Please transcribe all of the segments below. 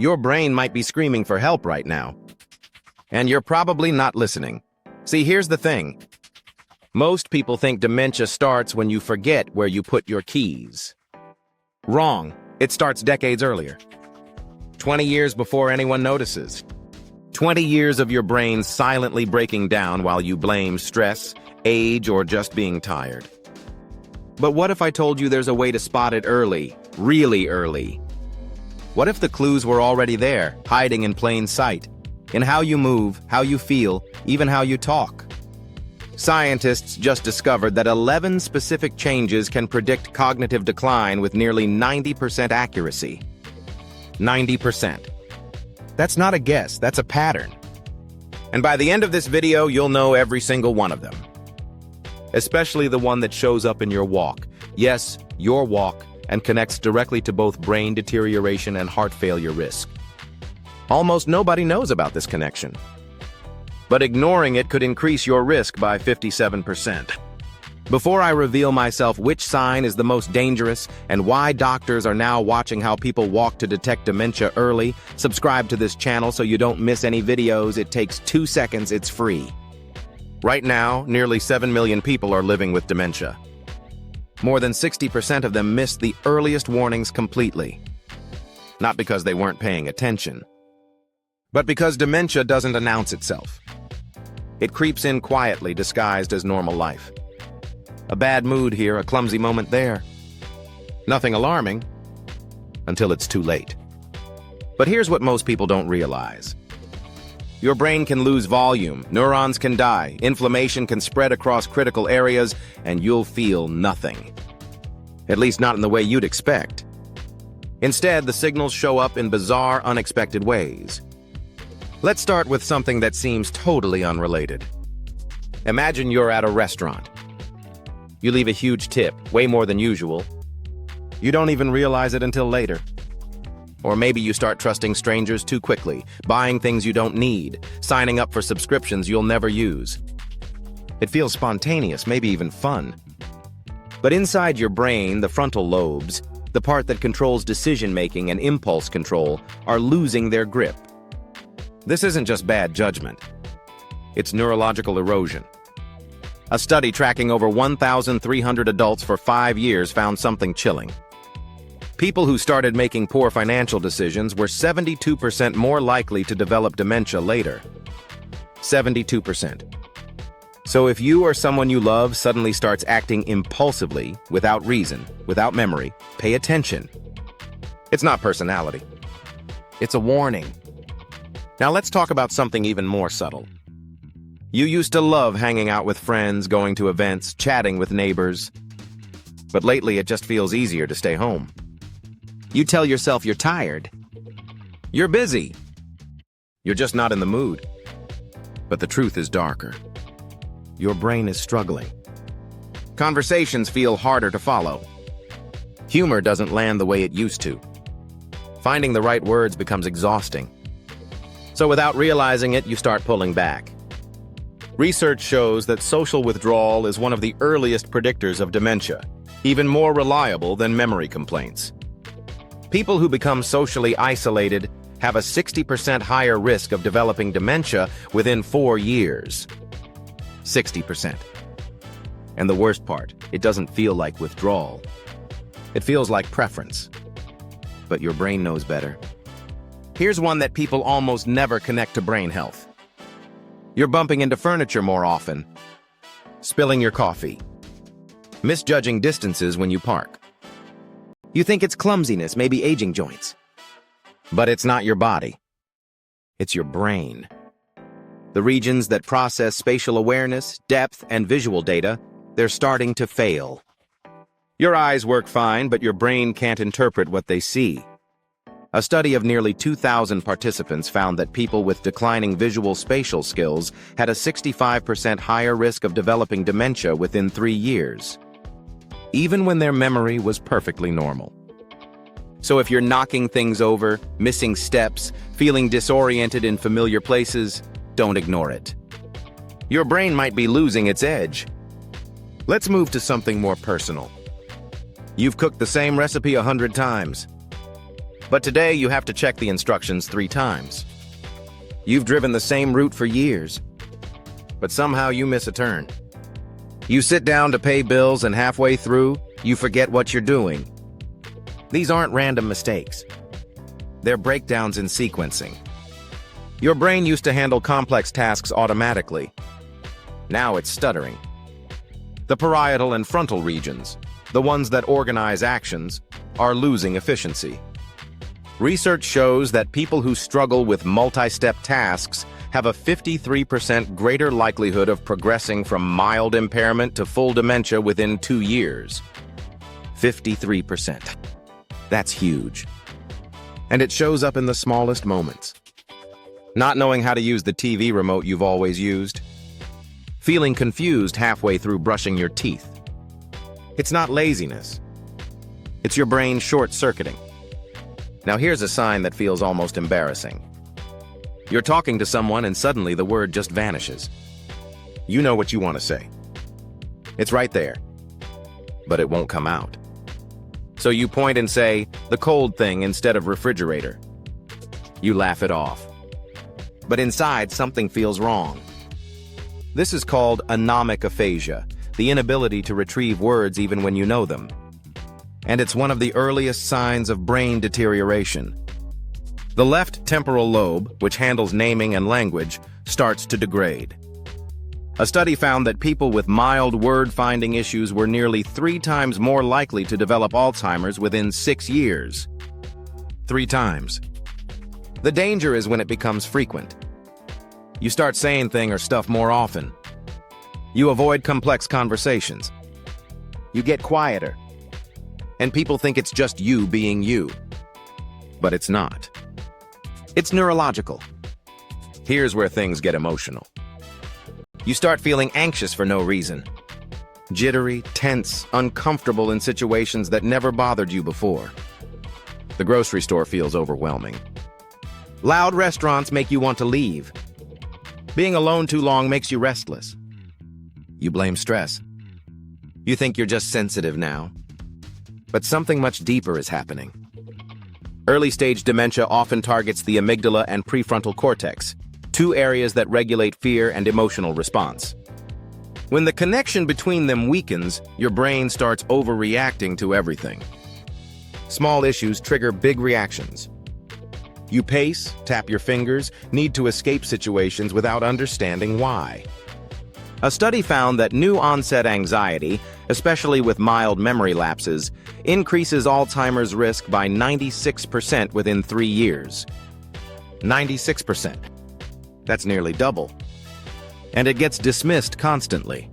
Your brain might be screaming for help right now. And you're probably not listening. See, here's the thing. Most people think dementia starts when you forget where you put your keys. Wrong. It starts decades earlier. 20 years before anyone notices. 20 years of your brain silently breaking down while you blame stress, age, or just being tired. But what if I told you there's a way to spot it early, really early? What if the clues were already there, hiding in plain sight, in how you move, how you feel, even how you talk? Scientists just discovered that 11 specific changes can predict cognitive decline with nearly 90% accuracy. 90%. That's not a guess, that's a pattern. And by the end of this video, you'll know every single one of them. Especially the one that shows up in your walk. Yes, your walk, and connects directly to both brain deterioration and heart failure risk. Almost nobody knows about this connection. But ignoring it could increase your risk by 57%. Before I reveal myself which sign is the most dangerous and why doctors are now watching how people walk to detect dementia early, subscribe to this channel so you don't miss any videos. It takes 2 seconds, it's free. Right now, nearly 7 million people are living with dementia. More than 60% of them missed the earliest warnings completely. Not because they weren't paying attention, but because dementia doesn't announce itself. It creeps in quietly, disguised as normal life. A bad mood here, a clumsy moment there. Nothing alarming, until it's too late. But here's what most people don't realize. Your brain can lose volume, neurons can die, inflammation can spread across critical areas, and you'll feel nothing. At least not in the way you'd expect. Instead, the signals show up in bizarre, unexpected ways. Let's start with something that seems totally unrelated. Imagine you're at a restaurant. You leave a huge tip, way more than usual. You don't even realize it until later. Or maybe you start trusting strangers too quickly, buying things you don't need, signing up for subscriptions you'll never use. It feels spontaneous, maybe even fun. But inside your brain, the frontal lobes, the part that controls decision-making and impulse control, are losing their grip. This isn't just bad judgment. It's neurological erosion. A study tracking over 1,300 adults for 5 years found something chilling. People who started making poor financial decisions were 72% more likely to develop dementia later. 72%. So if you or someone you love suddenly starts acting impulsively, without reason, without memory, pay attention. It's not personality. It's a warning. Now let's talk about something even more subtle. You used to love hanging out with friends, going to events, chatting with neighbors. But lately it just feels easier to stay home. You tell yourself you're tired. You're busy. You're just not in the mood. But the truth is darker. Your brain is struggling. Conversations feel harder to follow. Humor doesn't land the way it used to. Finding the right words becomes exhausting. So without realizing it, you start pulling back. Research shows that social withdrawal is one of the earliest predictors of dementia, even more reliable than memory complaints. People who become socially isolated have a 60% higher risk of developing dementia within 4 years. 60%. And the worst part, it doesn't feel like withdrawal. It feels like preference. But your brain knows better. Here's one that people almost never connect to brain health. You're bumping into furniture more often. Spilling your coffee. Misjudging distances when you park. You think it's clumsiness, maybe aging joints. But it's not your body. It's your brain. The regions that process spatial awareness, depth, and visual data, they're starting to fail. Your eyes work fine, but your brain can't interpret what they see. A study of nearly 2,000 participants found that people with declining visual-spatial skills had a 65% higher risk of developing dementia within 3 years, even when their memory was perfectly normal. So if you're knocking things over, missing steps, feeling disoriented in familiar places, don't ignore it. Your brain might be losing its edge. Let's move to something more personal. You've cooked the same recipe 100 times. But today you have to check the instructions 3 times. You've driven the same route for years, but somehow you miss a turn. You sit down to pay bills and halfway through, you forget what you're doing. These aren't random mistakes. They're breakdowns in sequencing. Your brain used to handle complex tasks automatically. Now it's stuttering. The parietal and frontal regions, the ones that organize actions, are losing efficiency. Research shows that people who struggle with multi-step tasks have a 53% greater likelihood of progressing from mild impairment to full dementia within 2 years. 53%. That's huge. And it shows up in the smallest moments. Not knowing how to use the TV remote you've always used. Feeling confused halfway through brushing your teeth. It's not laziness. It's your brain short-circuiting. Now here's a sign that feels almost embarrassing. You're talking to someone and suddenly the word just vanishes. You know what you want to say. It's right there, but it won't come out. So you point and say, the cold thing instead of refrigerator. You laugh it off. But inside, something feels wrong. This is called anomic aphasia, the inability to retrieve words even when you know them. And it's one of the earliest signs of brain deterioration. The left temporal lobe, which handles naming and language, starts to degrade. A study found that people with mild word-finding issues were nearly 3 times more likely to develop Alzheimer's within 6 years. 3 times. The danger is when it becomes frequent. You start saying things or stuff more often. You avoid complex conversations. You get quieter. And people think it's just you being you. But it's not. It's neurological. Here's where things get emotional. You start feeling anxious for no reason. Jittery, tense, uncomfortable in situations that never bothered you before. The grocery store feels overwhelming. Loud restaurants make you want to leave. Being alone too long makes you restless. You blame stress. You think you're just sensitive now. But something much deeper is happening. Early-stage dementia often targets the amygdala and prefrontal cortex, 2 areas that regulate fear and emotional response. When the connection between them weakens, your brain starts overreacting to everything. Small issues trigger big reactions. You pace, tap your fingers, need to escape situations without understanding why. A study found that new-onset anxiety, especially with mild memory lapses, increases Alzheimer's risk by 96% within 3 years. 96%. That's nearly double. And it gets dismissed constantly.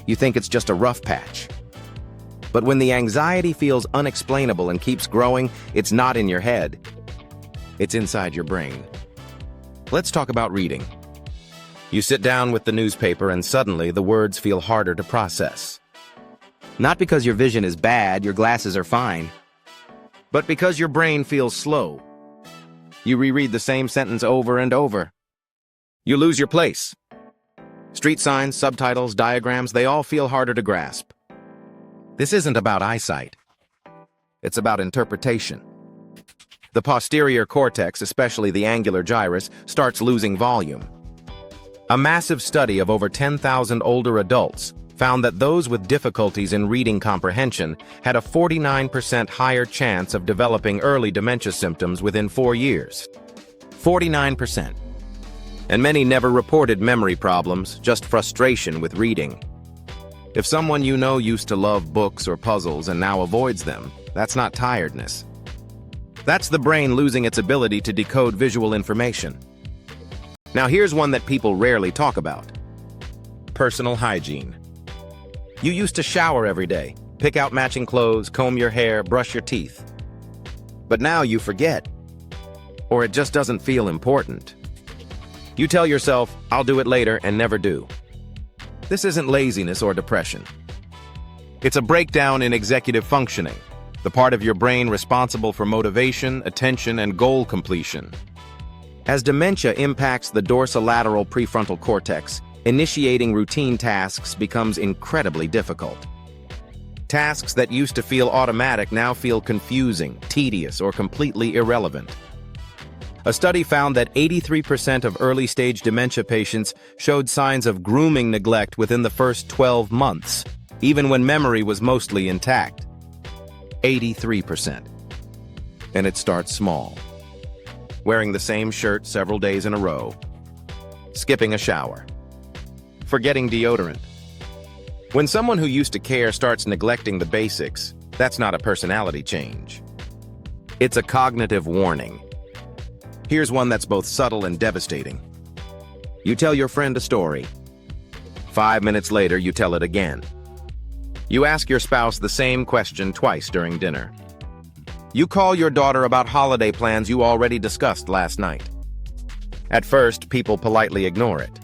You think it's just a rough patch. But when the anxiety feels unexplainable and keeps growing, it's not in your head. It's inside your brain. Let's talk about reading. You sit down with the newspaper and suddenly the words feel harder to process. Not because your vision is bad, your glasses are fine, but because your brain feels slow. You reread the same sentence over and over. You lose your place. Street signs, subtitles, diagrams, they all feel harder to grasp. This isn't about eyesight. It's about interpretation. The posterior cortex, especially the angular gyrus, starts losing volume. A massive study of over 10,000 older adults found that those with difficulties in reading comprehension had a 49% higher chance of developing early dementia symptoms within 4 years. 49%. And many never reported memory problems, just frustration with reading. If someone you know used to love books or puzzles and now avoids them, that's not tiredness. That's the brain losing its ability to decode visual information. Now here's one that people rarely talk about. Personal hygiene. You used to shower every day, pick out matching clothes, comb your hair, brush your teeth. But now you forget. Or it just doesn't feel important. You tell yourself, I'll do it later, and never do. This isn't laziness or depression. It's a breakdown in executive functioning, the part of your brain responsible for motivation, attention, and goal completion. As dementia impacts the dorsolateral prefrontal cortex, initiating routine tasks becomes incredibly difficult. Tasks that used to feel automatic now feel confusing, tedious, or completely irrelevant. A study found that 83% of early-stage dementia patients showed signs of grooming neglect within the first 12 months, even when memory was mostly intact. 83%. And it starts small. Wearing the same shirt several days in a row. Skipping a shower. Forgetting deodorant. When someone who used to care starts neglecting the basics, that's not a personality change. It's a cognitive warning. Here's one that's both subtle and devastating. You tell your friend a story. 5 minutes later, you tell it again. You ask your spouse the same question twice during dinner. You call your daughter about holiday plans you already discussed last night. At first, people politely ignore it.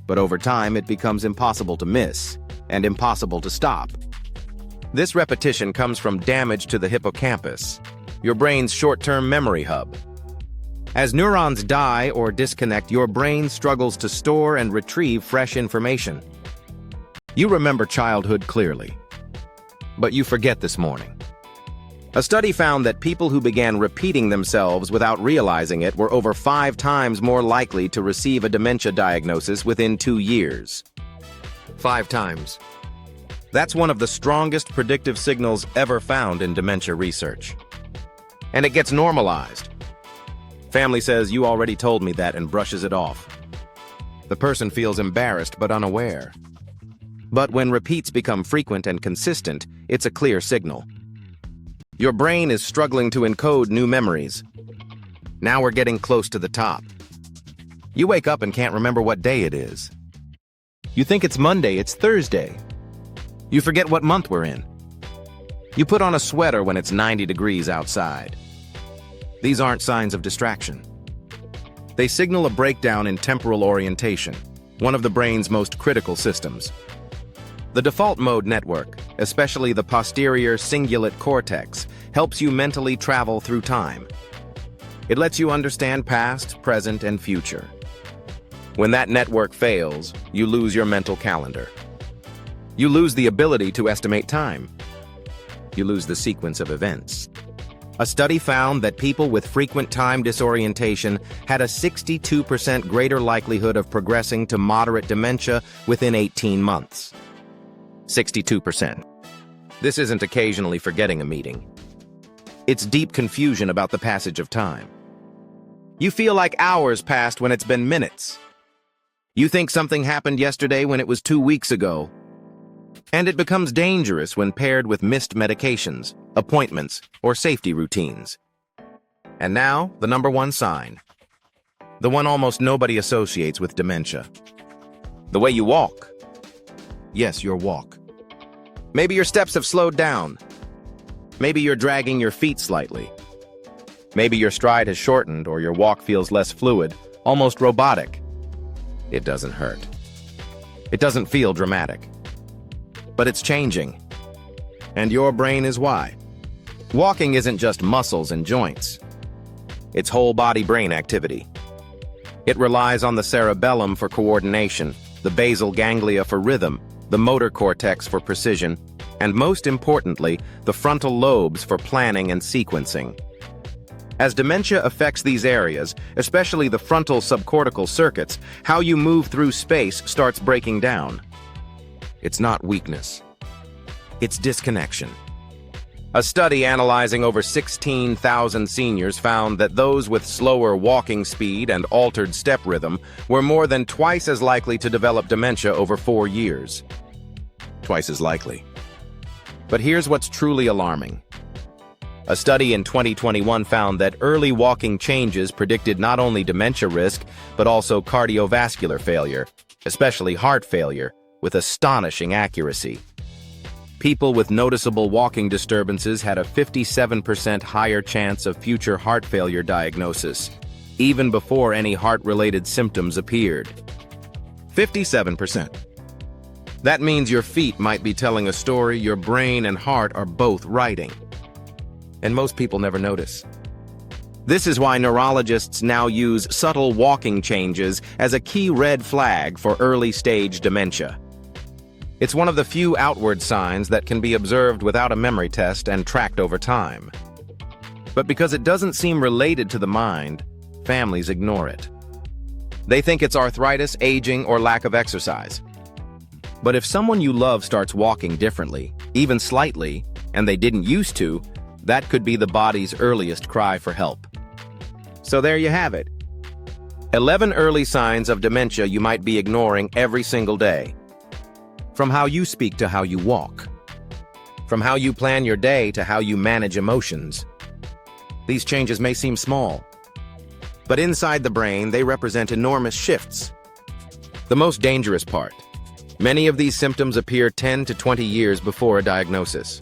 But over time, it becomes impossible to miss and impossible to stop. This repetition comes from damage to the hippocampus, your brain's short-term memory hub. As neurons die or disconnect, your brain struggles to store and retrieve fresh information. You remember childhood clearly, but you forget this morning. A study found that people who began repeating themselves without realizing it were over 5 times more likely to receive a dementia diagnosis within 2 years. 5 times. That's one of the strongest predictive signals ever found in dementia research. And it gets normalized. Family says, "You already told me that," and brushes it off. The person feels embarrassed but unaware. But when repeats become frequent and consistent, it's a clear signal. Your brain is struggling to encode new memories. Now we're getting close to the top. You wake up and can't remember what day it is. You think it's Monday, it's Thursday. You forget what month we're in. You put on a sweater when it's 90 degrees outside. These aren't signs of distraction. They signal a breakdown in temporal orientation, one of the brain's most critical systems. The default mode network, especially the posterior cingulate cortex, helps you mentally travel through time. It lets you understand past, present, and future. When that network fails, you lose your mental calendar. You lose the ability to estimate time. You lose the sequence of events. A study found that people with frequent time disorientation had a 62% greater likelihood of progressing to moderate dementia within 18 months. 62%. This isn't occasionally forgetting a meeting. It's deep confusion about the passage of time. You feel like hours passed when it's been minutes. You think something happened yesterday when it was 2 weeks ago. And it becomes dangerous when paired with missed medications, appointments, or safety routines. And now, the number one sign. The one almost nobody associates with dementia. The way you walk. Yes, your walk. Maybe your steps have slowed down. Maybe you're dragging your feet slightly. Maybe your stride has shortened or your walk feels less fluid, almost robotic. It doesn't hurt. It doesn't feel dramatic. But it's changing. And your brain is why. Walking isn't just muscles and joints. It's whole-body brain activity. It relies on the cerebellum for coordination, the basal ganglia for rhythm, the motor cortex for precision, and most importantly, the frontal lobes for planning and sequencing. As dementia affects these areas, especially the frontal subcortical circuits, how you move through space starts breaking down. It's not weakness. It's disconnection. A study analyzing over 16,000 seniors found that those with slower walking speed and altered step rhythm were more than twice as likely to develop dementia over 4 years. Twice as likely. But here's what's truly alarming. A study in 2021 found that early walking changes predicted not only dementia risk, but also cardiovascular failure, especially heart failure, with astonishing accuracy. People with noticeable walking disturbances had a 57% higher chance of future heart failure diagnosis, even before any heart-related symptoms appeared. 57%. That means your feet might be telling a story your brain and heart are both writing. And most people never notice. This is why neurologists now use subtle walking changes as a key red flag for early-stage dementia. It's one of the few outward signs that can be observed without a memory test and tracked over time. But because it doesn't seem related to the mind, families ignore it. They think it's arthritis, aging, or lack of exercise. But if someone you love starts walking differently, even slightly, and they didn't used to, that could be the body's earliest cry for help. So there you have it. 11 early signs of dementia you might be ignoring every single day. From how you speak to how you walk. From how you plan your day to how you manage emotions. These changes may seem small, but inside the brain, they represent enormous shifts. The most dangerous part: many of these symptoms appear 10 to 20 years before a diagnosis.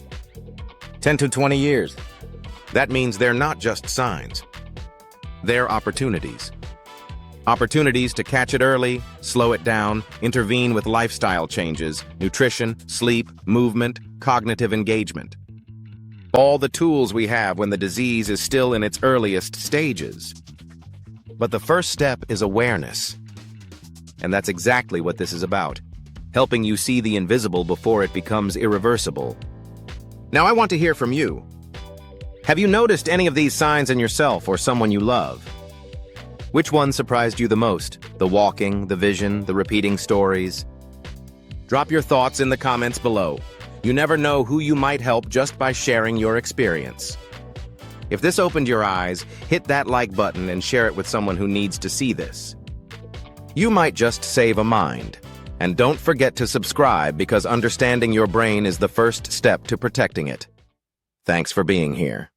10 to 20 years. That means they're not just signs. They're opportunities. Opportunities to catch it early, slow it down, intervene with lifestyle changes, nutrition, sleep, movement, cognitive engagement. All the tools we have when the disease is still in its earliest stages. But the first step is awareness. And that's exactly what this is about, helping you see the invisible before it becomes irreversible. Now I want to hear from you. Have you noticed any of these signs in yourself or someone you love? Which one surprised you the most? The walking, the vision, the repeating stories? Drop your thoughts in the comments below. You never know who you might help just by sharing your experience. If this opened your eyes, hit that like button and share it with someone who needs to see this. You might just save a mind. And don't forget to subscribe, because understanding your brain is the first step to protecting it. Thanks for being here.